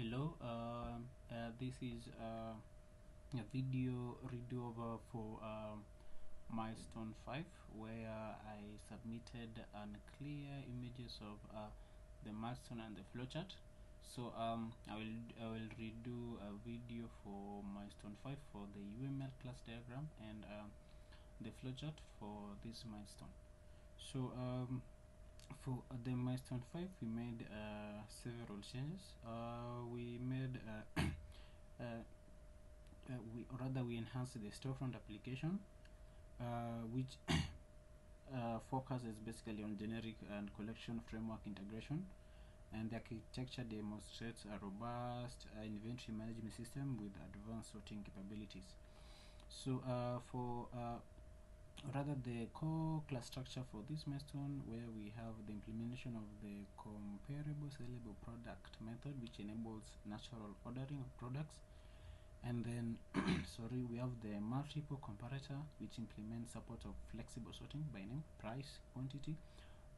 Hello, this is a video redo over for milestone 5 where I submitted unclear images of the milestone and the flowchart. So I will redo a video for milestone 5 for the UML class diagram and the flowchart for this milestone. So for the milestone 5 we made several changes. We made we enhanced the storefront application, which focuses basically on generic and collection framework integration, and the architecture demonstrates a robust inventory management system with advanced sorting capabilities. So the core class structure for this milestone, where we have the implementation of the comparable sellable product method, which enables natural ordering of products, and then we have the multiple comparator, which implements support of flexible sorting by name, price, quantity,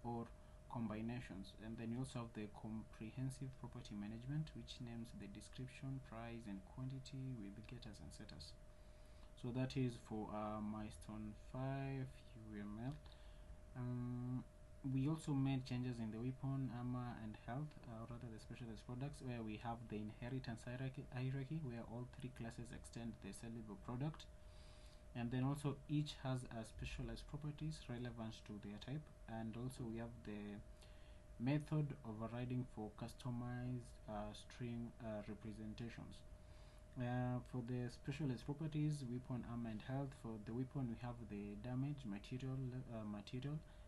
or combinations. And then you also have the comprehensive property management, which names the description, price, and quantity with getters and setters. So that is for milestone 5 UML. We also made changes in the weapon, armor, and health, or rather the specialized products, where we have the inheritance hierarchy where all three classes extend the sellable product, and then also each has specialized properties relevant to their type. And also we have the method overriding for customized string representations. For the specialized properties, weapon, armor, and health, for the weapon we have the damage, material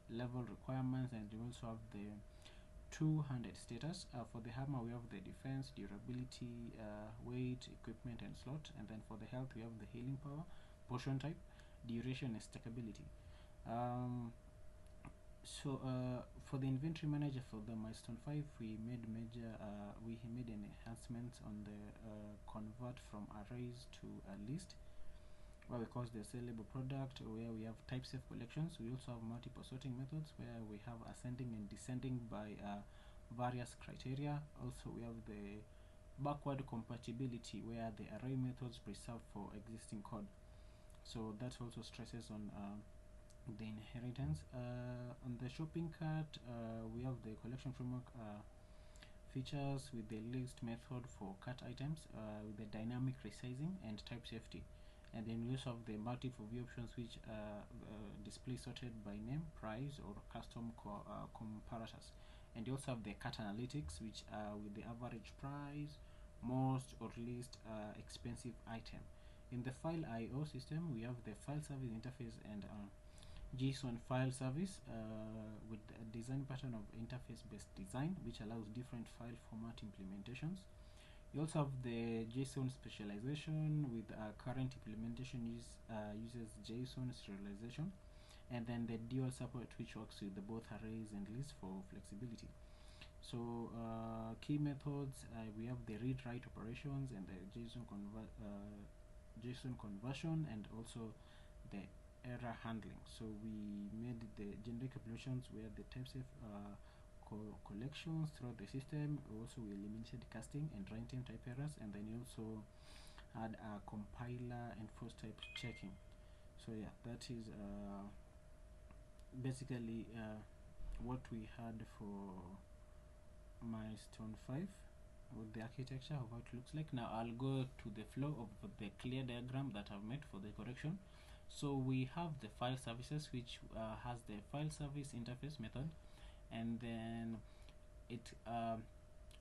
level requirements, and we also have the two-handed status. For the hammer we have the defense, durability, weight, equipment, and slot. And then for the health we have the healing power, potion type, duration, and stackability. For the inventory manager for the milestone 5, we made an enhancement on the convert from arrays to a list, where we call the sellable product, where we have type safe collections. We also have multiple sorting methods, where we have ascending and descending by various criteria. Also we have the backward compatibility, where the array methods preserve for existing code. So that also stresses on the inheritance. On the shopping cart, we have the collection framework features with the list method for cart items, with the dynamic resizing and type safety. And then we also have the multiple view options, which display sorted by name, price, or custom comparators. And you also have the cart analytics, which with the average price, most or least expensive item. In the file IO system, we have the file service interface and JSON file service with a design pattern of interface-based design, which allows different file format implementations. You also have the JSON specialization, with current implementation uses JSON serialization, and then the dual support, which works with the both arrays and lists for flexibility. So key methods, we have the read-write operations and the JSON conversion, and also the error handling. So we made the generic operations where the types of collections throughout the system. Also we eliminated casting and runtime type errors, and then you also had a compiler and force type checking. So yeah, that is basically what we had for milestone 5 with the architecture of how it looks like. Now I'll go to the flow of the clear diagram that I've made for the correction. So we have the file services, which has the file service interface method, and then it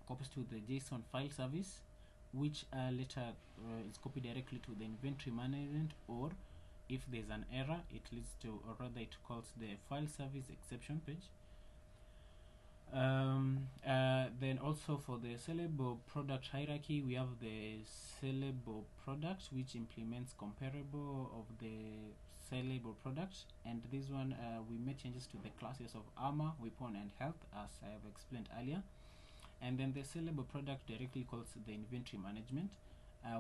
copies to the JSON file service, which later is copied directly to the inventory management, or if there's an error, it leads to, or rather it calls the file service exception page. Then also for the sellable product hierarchy, we have the sellable product, which implements comparable of the sellable product, and this one we made changes to the classes of armor, weapon, and health, as I have explained earlier. And then the sellable product directly calls the inventory management,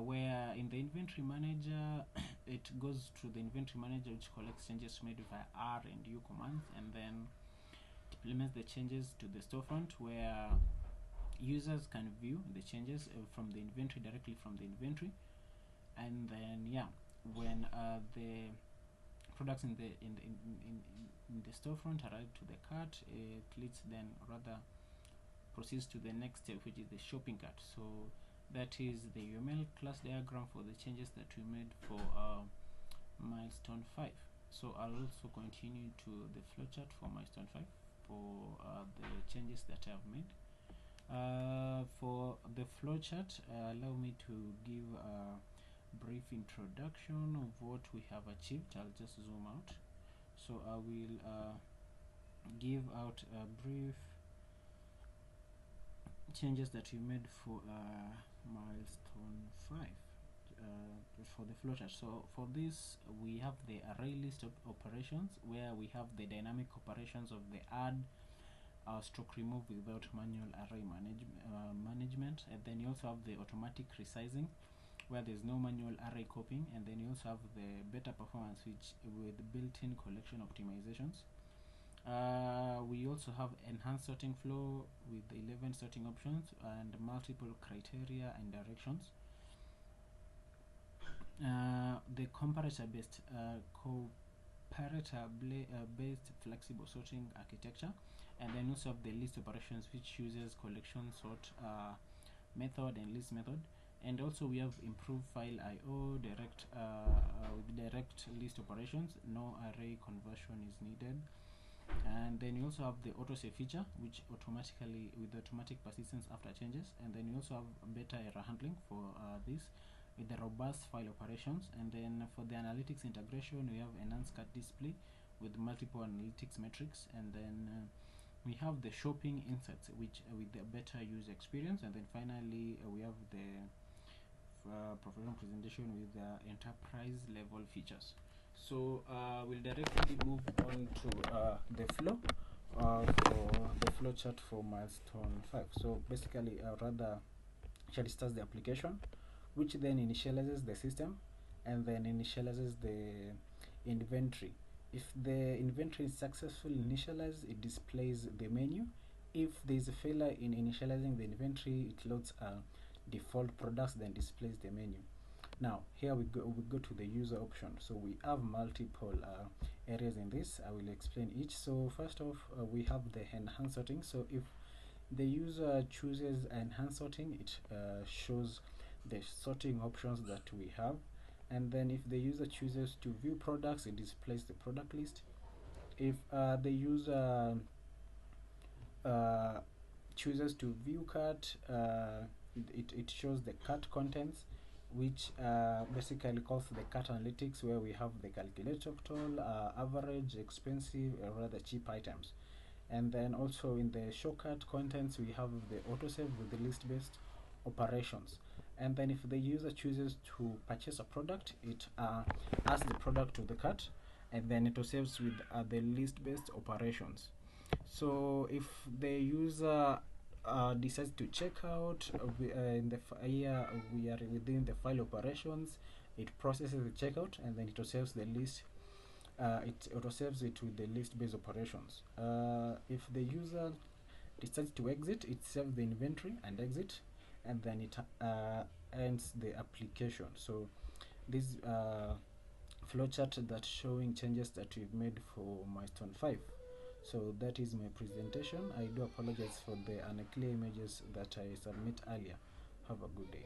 where in the inventory manager it goes to the inventory manager, which collects changes made via R and U commands, and then implements the changes to the storefront, where users can view the changes from the inventory, directly from the inventory. And then yeah, when the products in the storefront arrive to the cart, it leads then rather proceeds to the next step, which is the shopping cart. So that is the UML class diagram for the changes that we made for milestone 5. So I'll also continue to the flowchart for milestone 5 for the changes that I've made. For the flowchart, allow me to give a brief introduction of what we have achieved. I'll just zoom out. So I will give out a brief changes that we made for milestone 5 for the flowchart. So for this, we have the array list of operations, where we have the dynamic operations of the add, stroke remove without manual array management. And then you also have the automatic resizing, where there's no manual array copying. And then you also have the better performance, which with built-in collection optimizations. We also have enhanced sorting flow with 11 sorting options and multiple criteria and directions. The comparator-based based flexible sorting architecture. And then also have the list operations, which uses collection sort method and list method. And also we have improved file IO with direct list operations. No array conversion is needed. And then you also have the autosave feature, which automatically with automatic persistence after changes. And then you also have better error handling for this with the robust file operations. And then for the analytics integration, we have enhanced cart display with multiple analytics metrics. And then we have the shopping insights, which with the better user experience. And then finally we have the professional presentation with the enterprise level features. So we'll directly move on to the flow for the flowchart for milestone 5. So basically, rather, it starts the application, which then initializes the system and then initializes the inventory. If the inventory is successfully initialized, it displays the menu. If there is a failure in initializing the inventory, it loads default products, then displays the menu. Now here we go to the user option. So we have multiple areas in this. I will explain each. So first off, we have the enhanced sorting. So if the user chooses enhanced sorting, it shows the sorting options that we have. And then if the user chooses to view products, it displays the product list. If the user chooses to view cart, it shows the cart contents, which basically calls the cart analytics, where we have the calculate total, average, expensive, rather cheap items. And then also in the show cart contents, we have the autosave with the list based operations. And then if the user chooses to purchase a product, it adds the product to the cart, and then it autosaves with the list based operations. So if the user decides to check out, in the here we are within the file operations, it processes the checkout, and then it autosaves the list. It autosaves it with the list based operations. If the user decides to exit, it saves the inventory and exit, and then it ends the application. So this flowchart that's showing changes that we've made for milestone 5. So that is my presentation. I do apologize for the unclear images that I submit earlier. Have a good day.